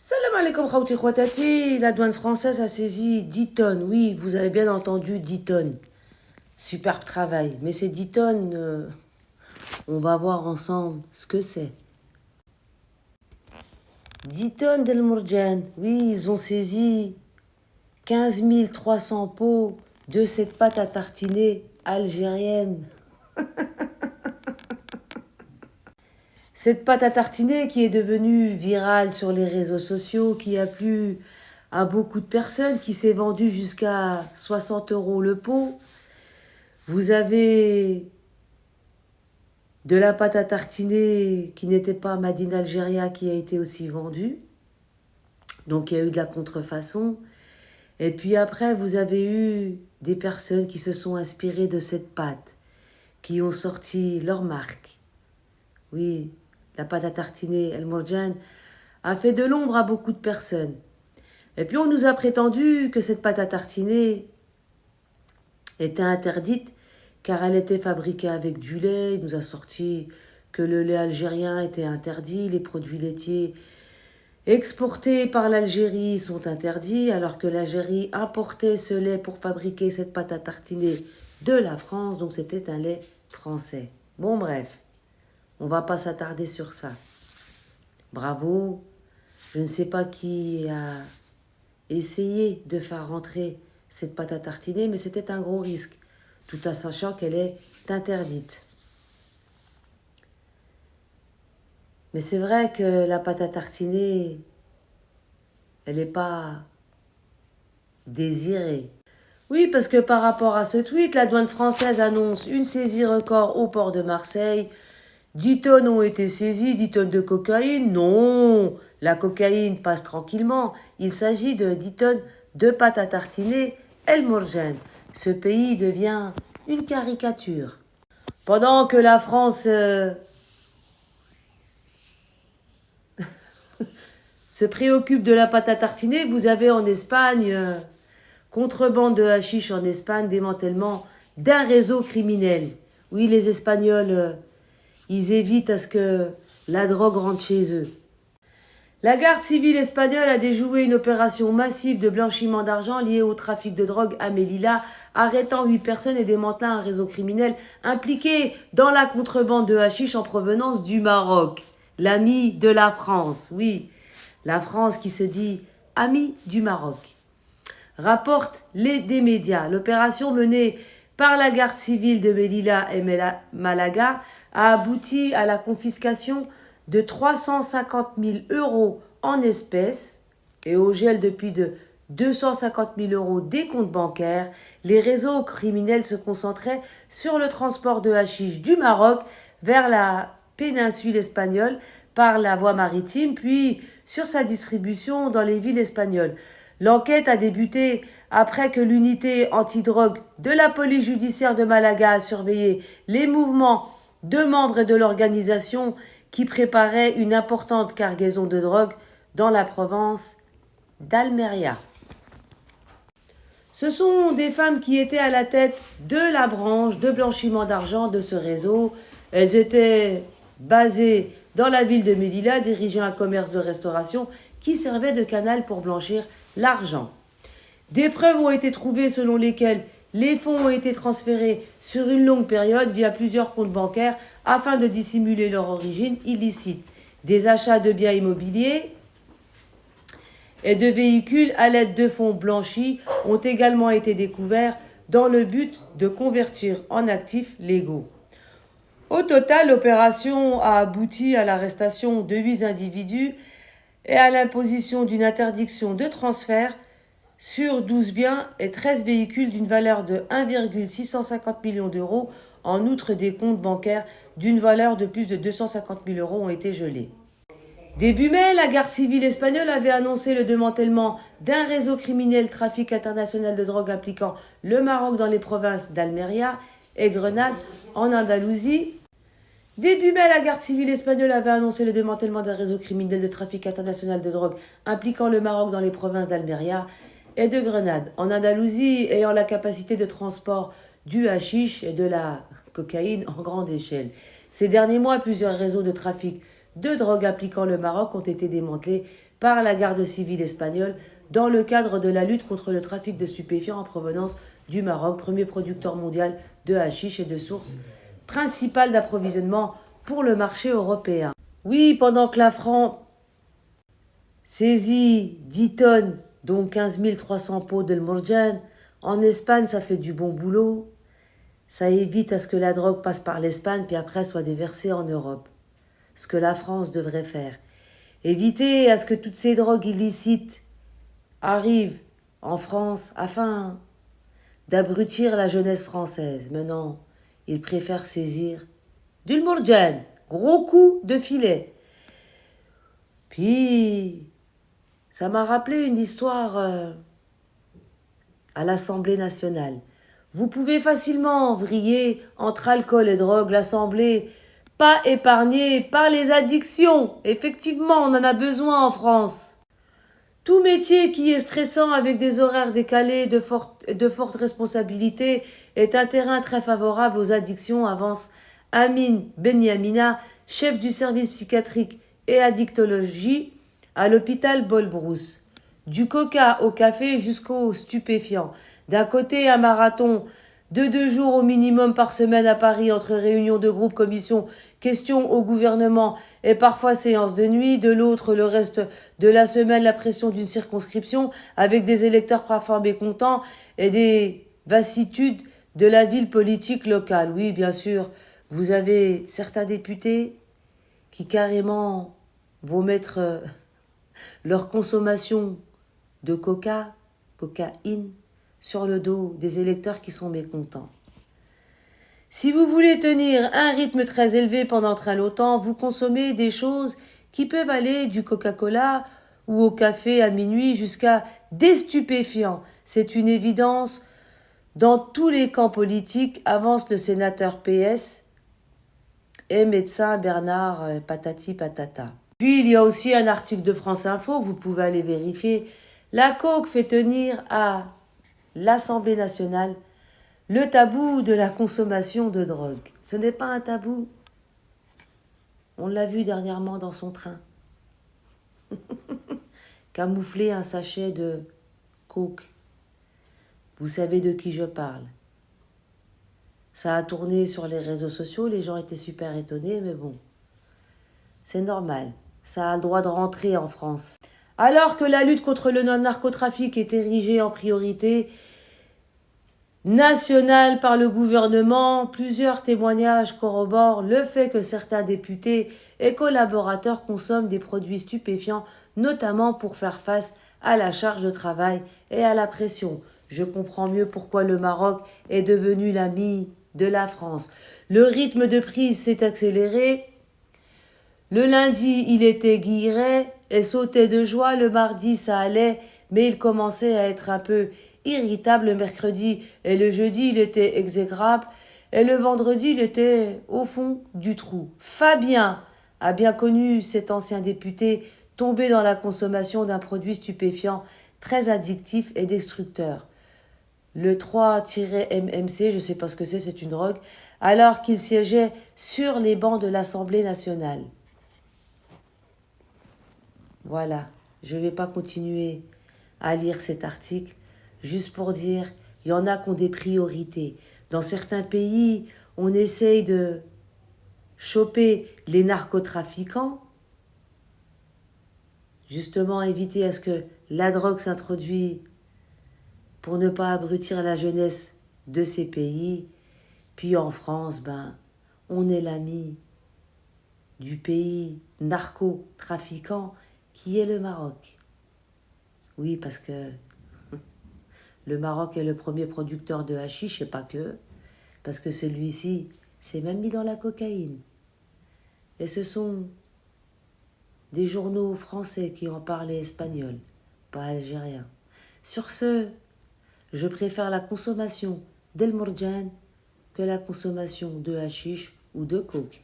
Salam alaikum khawti khwatati, la douane française a saisi 10 tonnes. Oui, vous avez bien entendu, 10 tonnes. Superbe travail. Mais ces 10 tonnes, on va voir ensemble ce que c'est. 10 tonnes d'El Mourjan. Oui, ils ont saisi 15 300 pots de cette pâte à tartiner algérienne. Cette pâte à tartiner qui est devenue virale sur les réseaux sociaux, qui a plu à beaucoup de personnes, qui s'est vendue jusqu'à 60 € le pot. Vous avez de la pâte à tartiner qui n'était pas Made in Algeria qui a été aussi vendue. Donc il y a eu de la contrefaçon. Et puis après, vous avez eu des personnes qui se sont inspirées de cette pâte, qui ont sorti leur marque. Oui, la pâte à tartiner El Mourjan a fait de l'ombre à beaucoup de personnes. Et puis on nous a prétendu que cette pâte à tartiner était interdite car elle était fabriquée avec du lait. Il nous a sorti que le lait algérien était interdit, les produits laitiers exportés par l'Algérie sont interdits, alors que l'Algérie importait ce lait pour fabriquer cette pâte à tartiner de la France, donc c'était un lait français. Bon bref, on va pas s'attarder sur ça. Bravo, je ne sais pas qui a essayé de faire rentrer cette pâte à tartiner, mais c'était un gros risque, tout en sachant qu'elle est interdite. Mais c'est vrai que la pâte à tartiner, elle n'est pas désirée. Oui, parce que par rapport à ce tweet, la douane française annonce une saisie record au port de Marseille. 10 tonnes ont été saisies, 10 tonnes de cocaïne. Non, la cocaïne passe tranquillement. Il s'agit de 10 tonnes de pâte à tartiner El Mourjan. Ce pays devient une caricature. Pendant que la France se préoccupe de la pâte à tartiner, vous avez en Espagne, contrebande de hashish en Espagne, démantèlement d'un réseau criminel. Oui, les Espagnols, ils évitent à ce que la drogue rentre chez eux. La garde civile espagnole a déjoué une opération massive de blanchiment d'argent liée au trafic de drogue à Melilla, arrêtant 8 personnes et démantelant un réseau criminel impliqué dans la contrebande de hashish en provenance du Maroc. L'ami de la France, oui. La France qui se dit amie du Maroc. Rapportent des médias. L'opération menée par la garde civile de Melilla et Malaga a abouti à la confiscation de 350 000 € en espèces et au gel depuis de 250 000 € des comptes bancaires. Les réseaux criminels se concentraient sur le transport de hashish du Maroc vers la péninsule espagnole par la voie maritime, puis sur sa distribution dans les villes espagnoles. L'enquête a débuté après que l'unité antidrogue de la police judiciaire de Malaga a surveillé les mouvements de membres de l'organisation qui préparaient une importante cargaison de drogue dans la province d'Almeria. Ce sont des femmes qui étaient à la tête de la branche de blanchiment d'argent de ce réseau. Elles étaient basées dans la ville de Melilla, dirigeant un commerce de restauration qui servait de canal pour blanchir l'argent. Des preuves ont été trouvées selon lesquelles les fonds ont été transférés sur une longue période via plusieurs comptes bancaires afin de dissimuler leur origine illicite. Des achats de biens immobiliers et de véhicules à l'aide de fonds blanchis ont également été découverts dans le but de convertir en actifs légaux. Au total, l'opération a abouti à l'arrestation de 8 individus et à l'imposition d'une interdiction de transfert sur 12 biens et 13 véhicules d'une valeur de 1,650 millions d'euros. En outre, des comptes bancaires d'une valeur de plus de 250 000 € ont été gelés. Début mai, la garde civile espagnole avait annoncé le démantèlement d'un réseau criminel trafic international de drogue impliquant le Maroc dans les provinces d'Almeria et Grenade en Andalousie. Début mai, la garde civile espagnole avait annoncé le démantèlement d'un réseau criminel de trafic international de drogue impliquant le Maroc dans les provinces d'Almeria et de Grenade, en Andalousie, ayant la capacité de transport du hashish et de la cocaïne en grande échelle. Ces derniers mois, plusieurs réseaux de trafic de drogue impliquant le Maroc ont été démantelés par la garde civile espagnole dans le cadre de la lutte contre le trafic de stupéfiants en provenance du Maroc, premier producteur mondial de hashish et de source principale d'approvisionnement pour le marché européen. Oui, pendant que la France saisit 10 tonnes, dont 15 300 pots de Morjan, en Espagne, ça fait du bon boulot. Ça évite à ce que la drogue passe par l'Espagne puis après soit déversée en Europe. Ce que la France devrait faire. Éviter à ce que toutes ces drogues illicites arrivent en France afin d'abrutir la jeunesse française. Maintenant, ils préfèrent saisir du Morjan, gros coup de filet. Puis, ça m'a rappelé une histoire à l'Assemblée nationale. Vous pouvez facilement vriller entre alcool et drogue, l'Assemblée pas épargnée par les addictions. Effectivement, on en a besoin en France. Tout métier qui est stressant avec des horaires décalés, de fortes responsabilités, est un terrain très favorable aux addictions, avance Amine Benyamina, chef du service psychiatrique et addictologie à l'hôpital Bolbrousse. Du coca au café jusqu'aux stupéfiants. D'un côté, un marathon de 2 jours au minimum par semaine à Paris entre réunions de groupe, commissions, questions au gouvernement et parfois séances de nuit. De l'autre, le reste de la semaine, la pression d'une circonscription avec des électeurs parfois mécontents et des vicissitudes de la ville politique locale. Oui, bien sûr, vous avez certains députés qui carrément vont mettre leur consommation de cocaïne, sur le dos des électeurs qui sont mécontents. Si vous voulez tenir un rythme très élevé pendant très longtemps, vous consommez des choses qui peuvent aller du Coca-Cola ou au café à minuit jusqu'à des stupéfiants. C'est une évidence dans tous les camps politiques, avance le sénateur PS et médecin Bernard Patati Patata. Puis il y a aussi un article de France Info, vous pouvez aller vérifier. La coke fait tenir à l'Assemblée nationale le tabou de la consommation de drogue. Ce n'est pas un tabou. On l'a vu dernièrement dans son train. Camoufler un sachet de coke. Vous savez de qui je parle. Ça a tourné sur les réseaux sociaux, les gens étaient super étonnés, mais bon, c'est normal. Ça a le droit de rentrer en France. Alors que la lutte contre le narcotrafic est érigée en priorité nationale par le gouvernement, plusieurs témoignages corroborent le fait que certains députés et collaborateurs consomment des produits stupéfiants, notamment pour faire face à la charge de travail et à la pression. Je comprends mieux pourquoi le Maroc est devenu l'ami de la France. Le rythme de prise s'est accéléré. Le lundi, il était guilleret et sautait de joie. Le mardi, ça allait, mais il commençait à être un peu irritable. Le mercredi et le jeudi, il était exécrable. Et le vendredi, il était au fond du trou. Fabien a bien connu cet ancien député tombé dans la consommation d'un produit stupéfiant très addictif et destructeur. Le 3-MMC, je ne sais pas ce que c'est une drogue, alors qu'il siégeait sur les bancs de l'Assemblée nationale. Voilà, je ne vais pas continuer à lire cet article, juste pour dire, il y en a qui ont des priorités. Dans certains pays, on essaye de choper les narcotrafiquants, justement éviter à ce que la drogue s'introduise pour ne pas abrutir la jeunesse de ces pays. Puis en France, on est l'ami du pays narcotrafiquant qui est le Maroc. Oui, parce que le Maroc est le premier producteur de hashish, et pas que, parce que celui-ci s'est même mis dans la cocaïne. Et ce sont des journaux français qui en parlaient espagnol, pas algérien. Sur ce, je préfère la consommation d'El Morjan que la consommation de hashish ou de coke.